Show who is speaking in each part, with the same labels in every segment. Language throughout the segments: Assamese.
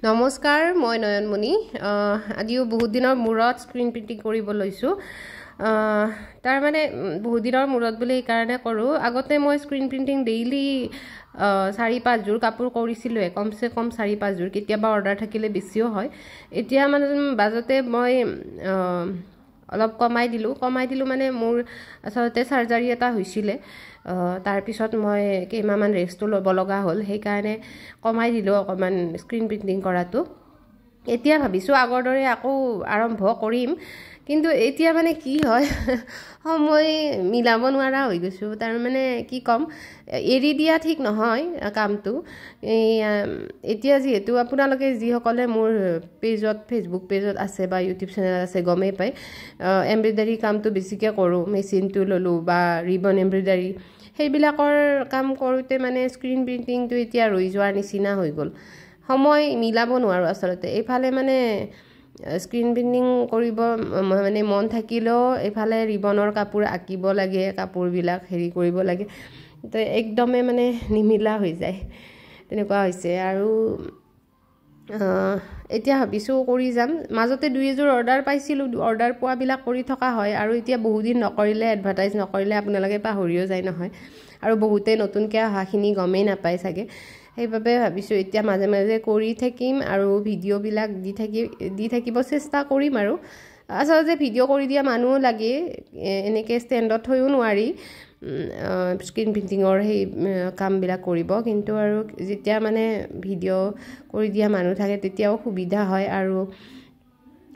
Speaker 1: নমস্কাৰ মই নয়নমণি আজিও বহুত দিনৰ মূৰত স্ক্ৰীন প্ৰিণ্টিং কৰিব লৈছোঁ তাৰ মানে বহুত দিনৰ মূৰত বুলি এই কাৰণে কৰোঁ আগতে মই স্ক্ৰীন প্ৰিণ্টিং ডেইলি 4-5 যোৰ কাপোৰ কৰিছিলোঁ কমসে কম 4-5 যোৰ কেতিয়াবা অৰ্ডাৰ থাকিলে বেছিও হয় এতিয়া মানে বাজতে মই অলপ কমাই দিলোঁ মানে মোৰ আসলতে সাৰ্জাৰী এটা হৈছিলে তাৰ পিছত মই কেইমাহমান ৰেষ্টটো ল'ব লগা হ'ল সেই কাৰণে কমাই দিলোঁ অকমান স্ক্ৰীন প্ৰিণ্টিং কৰাটো এতিয়া ভাবিছোঁ আগৰ দৰে আকৌ আৰম্ভ কৰিম কিন্তু এতিয়া মানে কি হয় সময় মিলাব নোৱাৰা হৈ গৈছো তাৰ মানে কি কম এৰি দিয়া ঠিক নহয় কামটো এতিয়া যেহেতু আপোনালোকে যিসকলে মোৰ পেজত ফেসবুক পেজত আছে বা ইউটিউব চেনেল আছে গমেই পায় এমব্ৰয়ডাৰী কামটো বেছিকৈ কৰোঁ মেচিনটো ললোঁ বা ৰিবন এমব্ৰয়ডাৰী সেইবিলাকৰ কাম কৰোঁতে মানে স্ক্ৰীন প্ৰিণ্টিংটো এতিয়া ৰৈ যোৱাৰ নিচিনা হৈ গ'ল সময় মিলাব নোৱাৰো আসলতে এইফালে মানে স্ক্ৰীন প্ৰিণ্টিং কৰিব মানে মন থাকিলেও এইফালে ৰিবনৰ কাপোৰ আঁকিব লাগে কাপোৰবিলাক হেৰি কৰিব লাগে তো একদমে মানে নিমিলা হৈ যায় তেনেকুৱা হৈছে আৰু এতিয়া ভাবিছোঁ কৰি যাম মাজতে 2-এযোৰ অৰ্ডাৰ পাইছিলোঁ অৰ্ডাৰ পোৱাবিলাক কৰি থকা হয় আৰু এতিয়া বহুত দিন নকৰিলে এডভাৰটাইজ নকৰিলে আপোনালোকে পাহৰিও যায় নহয় আৰু বহুতে নতুনকৈ অহাখিনি গমেই নাপায় চাগে সেইবাবে ভাবিছোঁ এতিয়া মাজে মাজে কৰি থাকিম আৰু ভিডিঅ'বিলাক দি থাকিব চেষ্টা কৰিম আৰু আচলতে ভিডিঅ' কৰি দিয়া মানুহ লাগে এনেকৈ ষ্টেণ্ডত থৈও নোৱাৰি স্ক্ৰীন প্ৰিণ্টিঙৰ সেই কামবিলাক কৰিব কিন্তু আৰু যেতিয়া মানে ভিডিঅ' কৰি দিয়া মানুহ থাকে তেতিয়াও সুবিধা হয় আৰু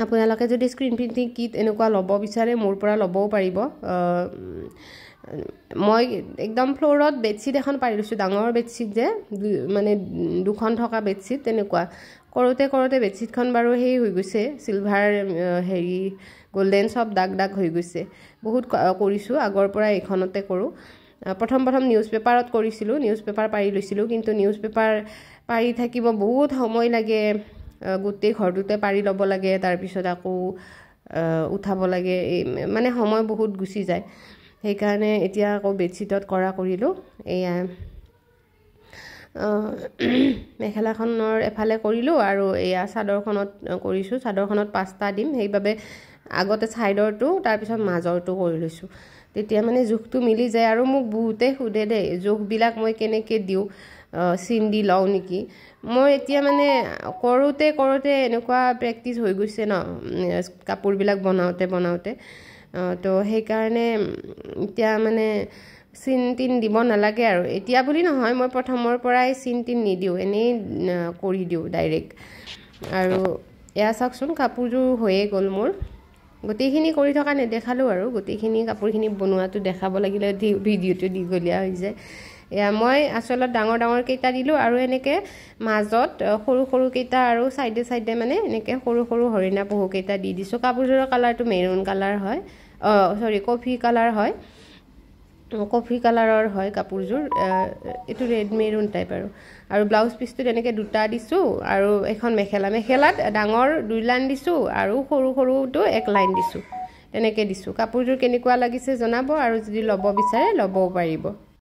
Speaker 1: আপোনালোকে যদি স্ক্ৰীন প্ৰিণ্টিং কিট এনেকুৱা ল'ব বিচাৰে মোৰ পৰা ল'বও পাৰিব মই একদম ফ্লোৰত বেডশিট এখন পাৰি লৈছোঁ ডাঙৰ বেডশিট যে মানে দুখন থকা বেডশিট তেনেকুৱা কৰোঁতে বেডশিটখন বাৰু সেই হৈ গৈছে সিলভাৰ হেৰি গোল্ডেন সব দাগ হৈ গৈছে বহুত কৰিছোঁ আগৰ পৰা এইখনতে কৰোঁ প্ৰথম নিউজ পেপাৰত কৰিছিলোঁ নিউজ পেপাৰ পাৰি লৈছিলোঁ কিন্তু নিউজ পেপাৰ পাৰি থাকিব বহুত সময় লাগে গোটেই ঘৰটোতে পাৰি ল'ব লাগে তাৰ পিছত আকৌ উঠাব লাগে মানে সময় বহুত গুচি যায় সেইকাৰণে এতিয়া আকৌ বেডশিটত কৰিলোঁ এয়া মেখেলাখনৰ এফালে কৰিলোঁ আৰু এয়া চাদৰখনত কৰিছোঁ চাদৰখনত 5টা দিম সেইবাবে আগতে সাইডৰটো তাৰ পিছত মাজৰটো কৰি লৈছোঁ তেতিয়া মানে জোখটো মিলি যায় আৰু মোক বহুতে সোধে দেই জোখবিলাক মই কেনেকৈ দিওঁ চিন দি লওঁ নেকি মই এতিয়া মানে কৰোঁতে এনেকুৱা প্ৰেক্টিছ হৈ গৈছে ন কাপোৰবিলাক বনাওঁতে তো সেইকাৰণে এতিয়া মানে চিন তিন দিব নালাগে আৰু এতিয়া বুলি নহয় মই প্ৰথমৰ পৰাই চিন তিন নিদিওঁ এনেই কৰি দিওঁ ডাইৰেক্ট আৰু এয়া চাওকচোন কাপোৰযোৰ হৈয়ে গ'ল মোৰ গোটেইখিনি কৰি থকা নেদেখালোঁ আৰু গোটেইখিনি কাপোৰখিনি বনোৱাটো দেখাব লাগিলে ভিডিঅ'টো দীঘলীয়া হৈ যায় এয়া মই আচলত ডাঙৰ কেইটা দিলোঁ আৰু এনেকৈ মাজত সৰু কেইটা আৰু সাইডে মানে এনেকৈ সৰু হৰিণা পহু কেইটা দি দিছোঁ কাপোৰযোৰৰ কালাৰটো মেৰুন কালাৰ হয় কফি কালাৰ হয় কফি কালাৰৰ হয় কাপোৰযোৰ এইটো ৰেড মেৰুন টাইপ আৰু ব্লাউজ পিচটোত এনেকৈ 2টা দিছোঁ আৰু এখন মেখেলাত ডাঙৰ 2 লাইন দিছোঁ আৰু সৰুটো 1 লাইন দিছোঁ তেনেকৈ দিছোঁ কাপোৰযোৰ কেনেকুৱা লাগিছে জনাব আৰু যদি ল'ব বিচাৰে ল'বও পাৰিব